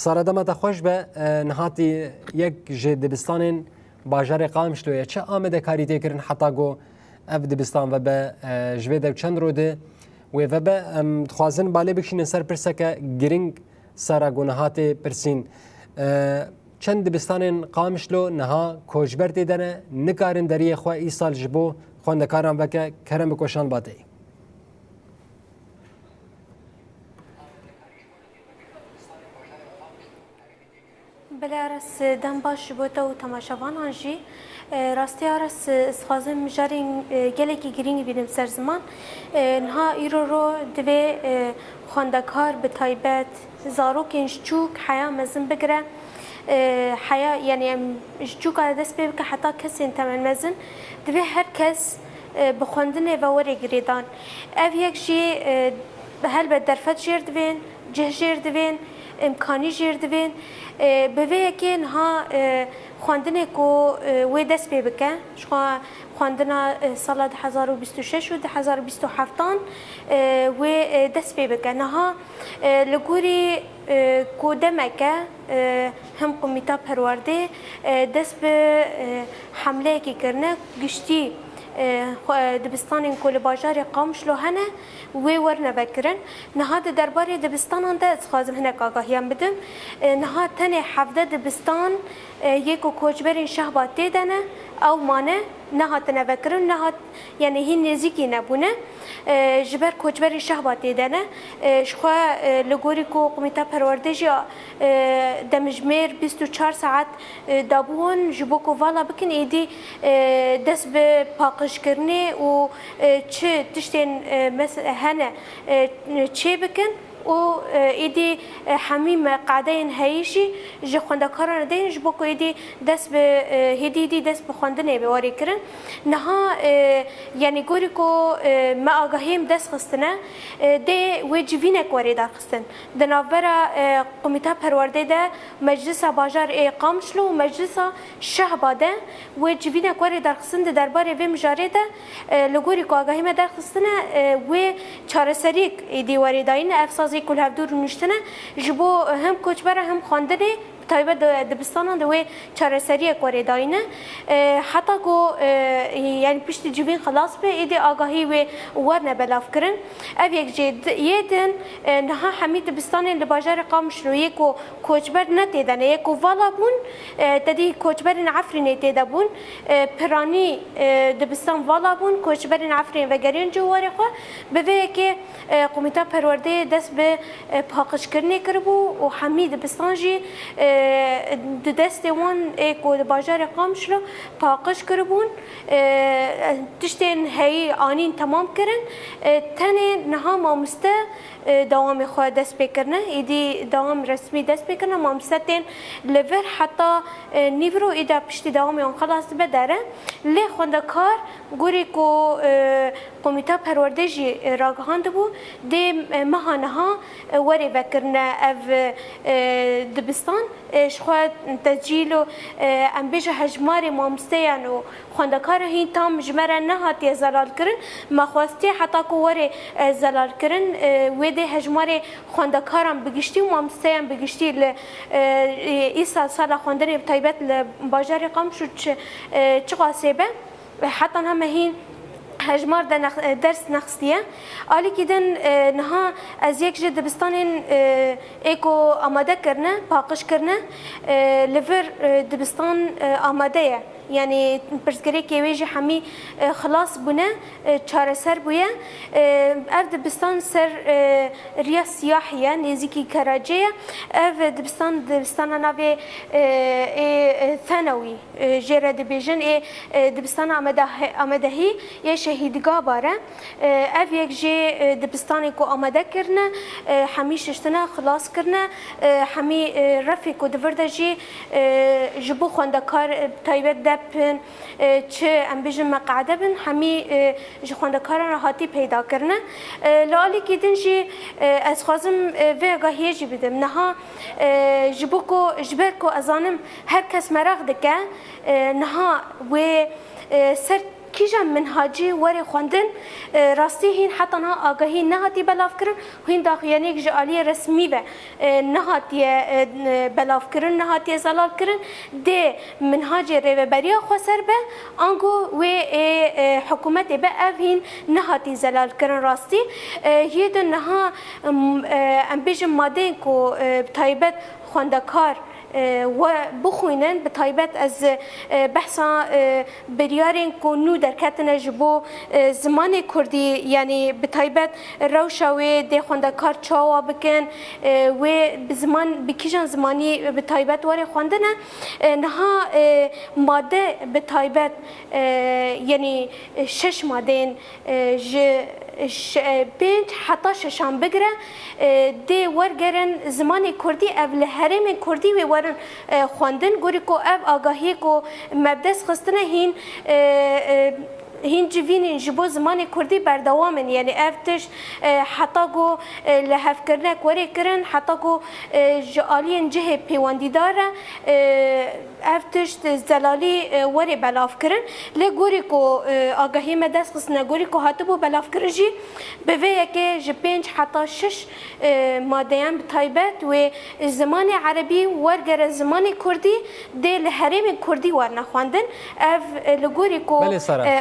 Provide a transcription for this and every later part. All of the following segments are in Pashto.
سارا دمت خوش به نهاتی یک جد دبستان باجر قامشلویه چه آمده کاری تکرن حتی گو اف دبستان و به جوید چند روده و به خوازن باله بکشین سر پرسه که گرینگ سارا گو نهاتی پرسین چند دبستان قامشلو نها کوچبر دیدنه نکارن دریه خواه ای سال جبو خواندکاران وکه کرم بکشان باته بله ارس دم باش بوده و تماشاوان آنجی راستی ارس خازم جارین گله کی گرینگ بینم سر زمان نها ایرو رو دوی خواندکار به تایبت زارو کنش چوک حیا مزن بگره حیا یعنی چوک دست به که حتی کسی انتمن مزن دوی هر کس بخوندن و وری گریدان اف یک شی هل به درفت جیر دوین جه جیر دوین امکانی جیر دوین به وی که نها خواندن کو وی دست پی بکه شما خواندن سال 2026 و 2027 وی دست پی بکه نها لگوری کو دمکه هم کمیته پرورده دست به حمله کی کرنه گشتی دبستان کل باجار قامشلو هنه وی ورنه بکرن نهاد درباره دبستان ده از خازم هنه آگاهیم بدم نهاد تنه 17 دبستان یکو کوچبرین شهبات دیدنه او مانه نهاد نبکرن نهاد یعنی هی نزیکی نبونه جبر کوچبرین شهبات دیدنه شخوا لگوری کو کمیته پرورده‌جی دمجمیر 24 ساعت دابون جبو کو والا بکن ایدی دست به پاکش کرنه و چه تشتین مثلا هنه چه بکن و ایدی حمیم قاعدين هایشی جخوندکاران دین جبو کو ایدی دست به هدیدی دست به خواندن بیاری کرن نها یعنی گوری کو ما آگاهیم دست خستنه ده وجوینه کوری دار خستن دنابرا کمیته پرورده ده مجلس باجار قامشلو و مجلس شهباده وجوینه کوری دار خستن ده درباره و مجاره ده لگوری کو آگاهیم دار خستنه و چارسریک ایدی واری داین افساز کل هفدور نشتنه جبو هم کوچبره هم خواندنه تایبه دبستان دوی چارسری کوری داینه حتی کو یعنی پشت جوین خلاص به ایده آگاهی و ورنه بلاف کرن اف یک جد یدن نها حمید دبستان لباجار قامشلو یکو کوچبر نتیدنه یکو والا بون تدی کوچبر عفرین نتیده بون پرانی دبستان والا بون کوچبر عفرین و گرین جواری خو به که کمیته پرورده دست به پاکش کرنه کربو و حمید دبستان جی دست وان اکو باجار قامشلو پاکش کربون تشتین هی آنین تمام کرن تنه نها مامسته دوام خود دست بکرنه ایدی دوام رسمی دست بکرنه مامستین لور حتی نیورو ایدا پشتی دوام اون خلاص بداره لی خوندکار گوری کو کمیته پرورده‌جی راگهاند بو دی مهانها وری بکرنه اف دبستان شخوات تسجيل ام بيجا هجماري مامستيان و خوندكار هين تام جمره نهات زلال كرن ما خواستی حتی کوری زلال کرن ویده هجماری خوندکارم بگشتی و مامستیان بگشتی ل ایسا سال خوندنی تایبت لباجاری قامشو چه قاسبه حتی همه هین هجمار درس نخستیه آلی کدن نها از یک جد دبستان ایکو آماده کرنه پاکش کرنه لور دبستان آماده یعنی پرسگری که ویجی همی خلاص بونه چاره سر بویه اف دبستان سر ریا سیاحیه نزیکی کراجیه اف دبستان ناوی ثانوی جره دبیجن دبستان آمدهی یه شهیدگاه باره اف یک جی دبستانی کو آماده کرنه همی ششتنه خلاص کرنه همی رفی کو دورده جی جبو خوندکار تایبت بن چه ام بیشم مقعده بن همی جخوندکاران هاتی پیدا کرنه لالی کدین جی از خازم و آگاهی جی بدم نها جبو کو جبر کو ازانم هر کس مراغ دکه نها و سر کیجا منهاجی وری خواندن راستی هین حتی نه آگاهی نهاتی بلاف کرن و هین داخیانه که جالی رسمی به نهاتی بلاف کرن نهاتی زلال کرن ده منهاج ریوبری خسر به آنگو و حکومت به هین نهاتی زلال کرن راستی یه دو نها ام بیش ماده کو تایبت خواندکار و بخوینن به تایبت از بحثا بریارین کو نو در کتن جبو زمان کردی یعنی به تایبت روشاوی ده خواندکار چاوا بکن و زمان بکیجان زمانی به تایبت واری خواندنه نها ماده به تایبت یعنی 6 ماده پنج حتی ششان بگره دی ورگرن زمان کردی اول حرم کردی و ورن خواندن گوری کو اف آگاهی کو مبدس خستنه هین جوین جبو زمان کردی بردوامن یعنی افتش حتی گو لحف کرنه کوری کرن حتی گو جالی جه پیوندی داره افتش زلالی وری بلاف کرن لگوری کو آگاهی مدست خستنه گوری کو حتی بو بلاف کرجی به وی که جپنج حتی 6 مادهیم تایبت و زمان عربی ورگر زمان کردی دی لحرم کردی ورنه خواندن اف لگوری کو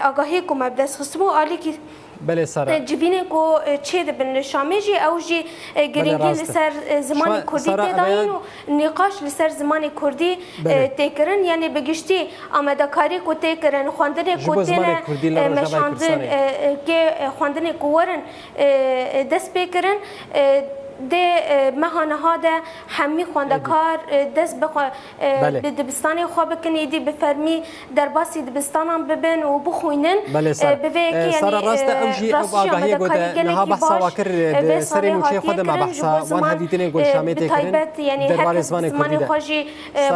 آگاهی هيك ما بدس خصمو قال لك بله سارا جبینه کو چه بن شامجی او جی گرینگی لسر زمان کردی تداین و نقاش لسر زمان کردی تکرن یعنی بگشتی آمدکاری کو تکرن خواندن کو تنه مشاندن که خواندن کو ورن دست بکرن ده مهانه ها ده همی خواندکار دست بخوا دبستانی خواب کنی دی بفرمی در باسی دبستانم ببین و بخوینن بله سارا راست اوجی او آگاهی گوده نها بحثا واکر سری موچه خود ما بحثا وان هدیتین گل شامی تکرین در بار زمان کردی ده خوشی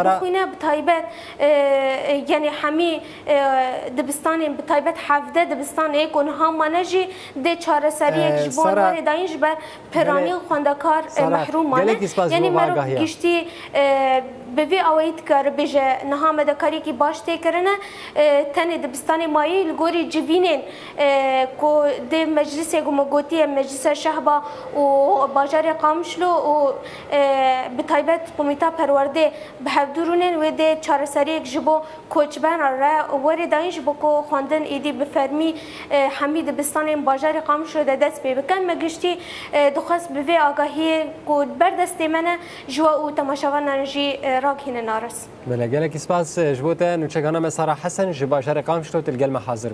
بخوینه بتایبت یعنی همی دبستانی بتایبت حفظه دبستان یک اونها منجی ده چهار سری یک جبور واری داینج بر پرانی خواندکار کار محروم مانه یعنی مرو گشتی به وی اوید کار بجه نهام دکاری کی باش تکرنه تنی دبستان مایی لگوری جوینن کو د مجلس گمگوتی مجلس شهبا و باجار قامشلو و بتایبت کمیته پرورده به هفدورونن و د چهار سری جبو کوچبن را وری دانش بکو خواندن ایدی بفرمی حمید دبستان باجار قامشلو د دست به بکن مگشتی دخواست به وی آگاهی کو بردست منه جوا و تماشاوان انجی راكين النارس. بلا جالك سباس جبوتا نوتشغانا مسارة حسن جباشر قامشتو تلقى المحاضر.